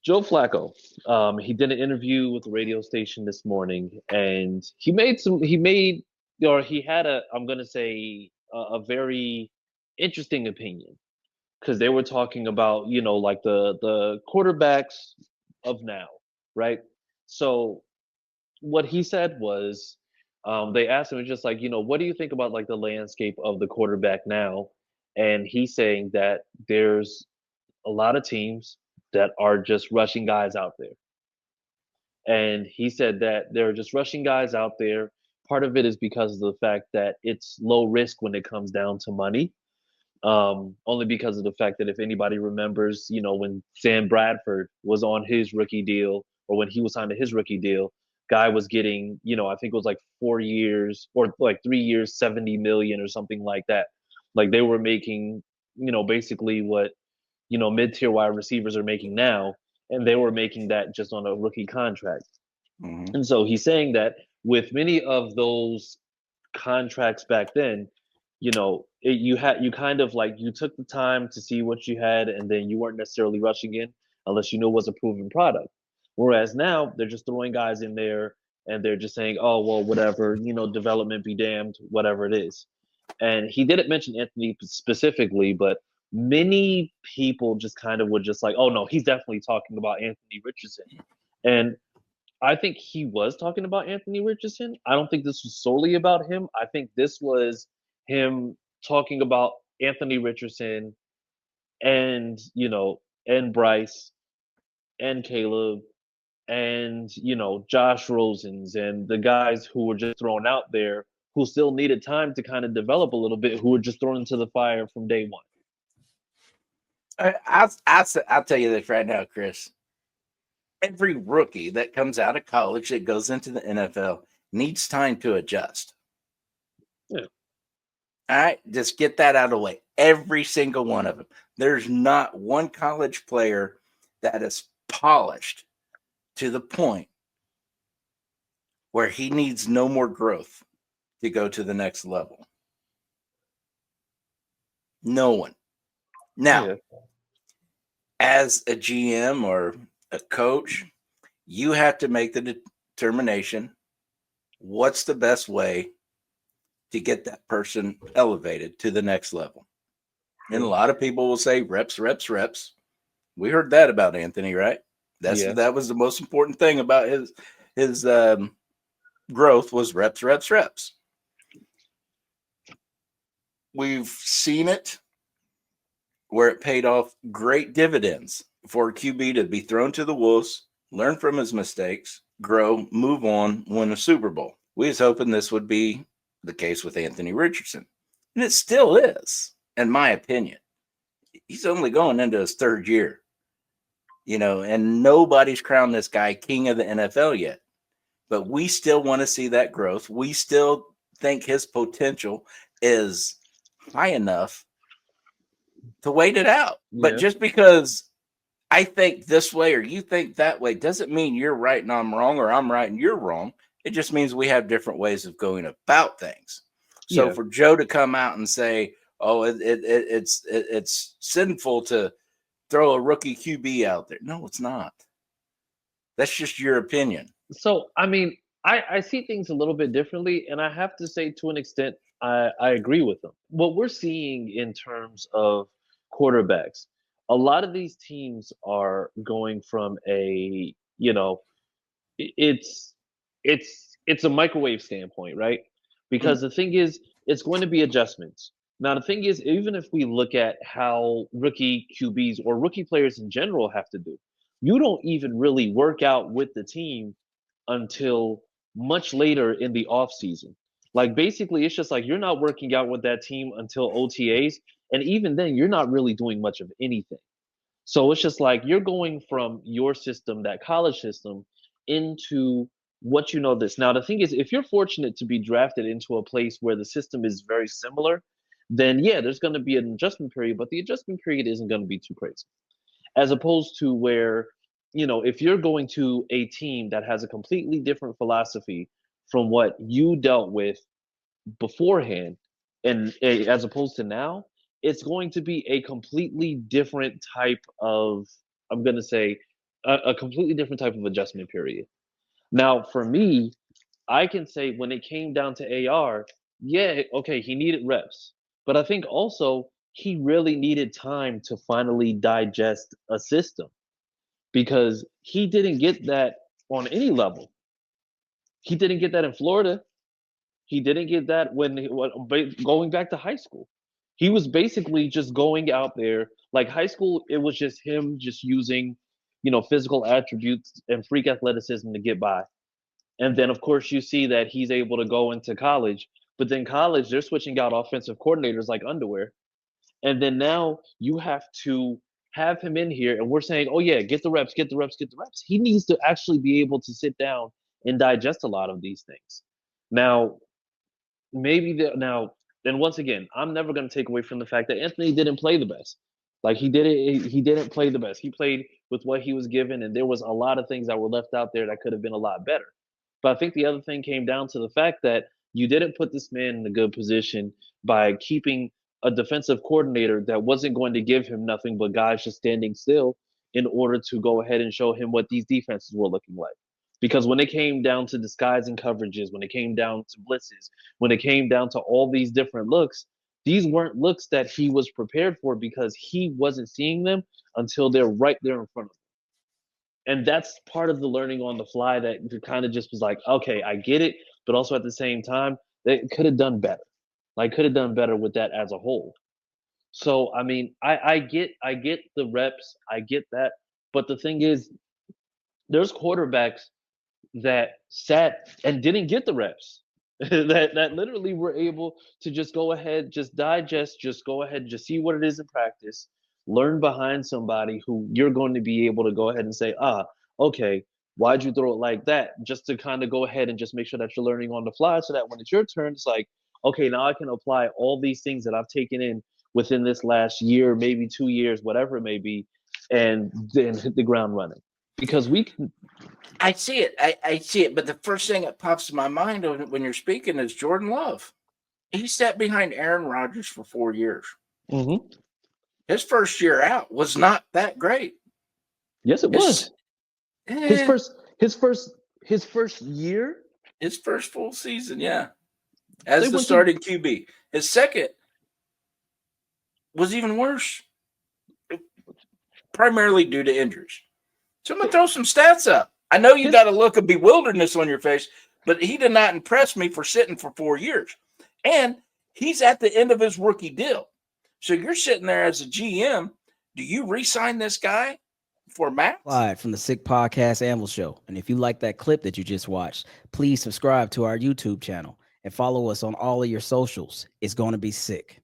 Joe Flacco, he did an interview with the radio station this morning, and he had I'm gonna say a very interesting opinion because they were talking about, like the quarterbacks of now, right? So what he said was, they asked him just like, what do you think about like the landscape of the quarterback now? And he's saying that there's a lot of teams that are just rushing guys out there. And he said that they're just rushing guys out there. Part of it is because of the fact that it's low risk when it comes down to money. Only because of the fact that if anybody remembers, when Sam Bradford was on his rookie deal or when he was signed to his rookie deal, guy was getting, I think it was like 4 years or like 3 years, 70 million or something like that. Like they were making, basically what, mid-tier wide receivers are making now, and they were making that just on a rookie contract. Hmm. And so he's saying that with many of those contracts back then, you kind of like you took the time to see what you had, and then you weren't necessarily rushing in unless you knew it was a proven product. Whereas now they're just throwing guys in there and they're just saying, oh well, whatever, development be damned, whatever it is. And he didn't mention Anthony specifically, but many people just kind of were just like, oh no, he's definitely talking about Anthony Richardson. And I think he was talking about Anthony Richardson. I don't think this was solely about him. I think this was him talking about Anthony Richardson and, and Bryce and Caleb and, Josh Rosens and the guys who were just thrown out there who still needed time to kind of develop a little bit, who were just thrown into the fire from day one. I'll tell you this right now, Chris. Every rookie that comes out of college that goes into the NFL needs time to adjust. Yeah. All right, just get that out of the way. Every single one of them. There's not one college player that is polished to the point where he needs no more growth to go to the next level. No one. Now, Yeah. as a GM or a coach, you have to make the determination what's the best way to get that person elevated to the next level. And a lot of people will say reps, reps, reps. We heard that about Anthony, right? Yeah. That was the most important thing about his growth was reps, reps, reps. We've seen it where it paid off great dividends for a QB to be thrown to the wolves, learn from his mistakes, grow, move on, win a Super Bowl. We was hoping this would be the case with Anthony Richardson. And it still is, in my opinion. He's only going into his third year, and nobody's crowned this guy king of the NFL yet. But we still want to see that growth. We still think his potential is high enough to wait it out. But Yeah. just because I think this way or you think that way doesn't mean you're right and I'm wrong or I'm right and you're wrong. It just means we have different ways of going about things. So Yeah. for Joe to come out and say, "Oh, it's sinful to throw a rookie QB out there," no, it's not. That's just your opinion. So, I mean, I see things a little bit differently, and I have to say, to an extent, I agree with them. What we're seeing in terms of quarterbacks, a lot of these teams are going from it's it's a microwave standpoint, right? Mm. Because the thing is, it's going to be adjustments. Now, the thing is, even if we look at how rookie QBs or rookie players in general have to do, you don't even really work out with the team until much later in the off season. Like basically, it's just like you're not working out with that team until OTAs, and even then, you're not really doing much of anything. So it's just like you're going from your system, that college system, into what you know this. Now, the thing is, if you're fortunate to be drafted into a place where the system is very similar, then yeah, there's going to be an adjustment period, but the adjustment period isn't going to be too crazy. As opposed to where, if you're going to a team that has a completely different philosophy from what you dealt with beforehand, and as opposed to now, it's going to be a completely different type of, I'm going to say, a completely different type of adjustment period. Now, for me, I can say when it came down to AR, yeah, okay, he needed reps. But I think also he really needed time to finally digest a system because he didn't get that on any level. He didn't get that in Florida. He didn't get that going back to high school. He was basically just going out there like high school. It was just him just using, physical attributes and freak athleticism to get by. And then, of course, you see that he's able to go into college. But then college, they're switching out offensive coordinators like underwear. And then now you have to have him in here, and we're saying, oh, yeah, get the reps, get the reps, get the reps. He needs to actually be able to sit down and digest a lot of these things. Now, now, then once again, I'm never going to take away from the fact that Anthony didn't play the best. Like he didn't play the best. He played with what he was given, and there was a lot of things that were left out there that could have been a lot better. But I think the other thing came down to the fact that you didn't put this man in a good position by keeping a defensive coordinator that wasn't going to give him nothing but guys just standing still in order to go ahead and show him what these defenses were looking like. Because when it came down to disguising coverages, when it came down to blitzes, when it came down to all these different looks, these weren't looks that he was prepared for because he wasn't seeing them until they're right there in front of him. And that's part of the learning on the fly that kind of just was like, okay, I get it, but also at the same time, they could have done better. Like could have done better with that as a whole. So I mean, I get the reps, I get that, but the thing is, there's quarterbacks that sat and didn't get the reps. that literally were able to just go ahead, just digest, just go ahead, just see what it is in practice, learn behind somebody who you're going to be able to go ahead and say, okay, why'd you throw it like that? Just to kind of go ahead and just make sure that you're learning on the fly so that when it's your turn, it's like, okay, now I can apply all these things that I've taken in within this last year, maybe 2 years, whatever it may be, and then hit the ground running. Because we can I see it. I see it. But the first thing that pops in my mind when you're speaking is Jordan Love. He sat behind Aaron Rodgers for 4 years. Mm-hmm. His first year out was not that great. Yes, it was. His first year, his first full season, yeah, as the starting QB. His second was even worse, primarily due to injuries. So I'm gonna throw some stats up. I know you got a look of bewilderness on your face, but he did not impress me for sitting for 4 years, and he's at the end of his rookie deal. So you're sitting there as a GM. Do you re-sign this guy for max? Live from the Sick Podcast Anvil Show. And if you like that clip that you just watched, please subscribe to our YouTube channel and follow us on all of your socials. It's going to be sick.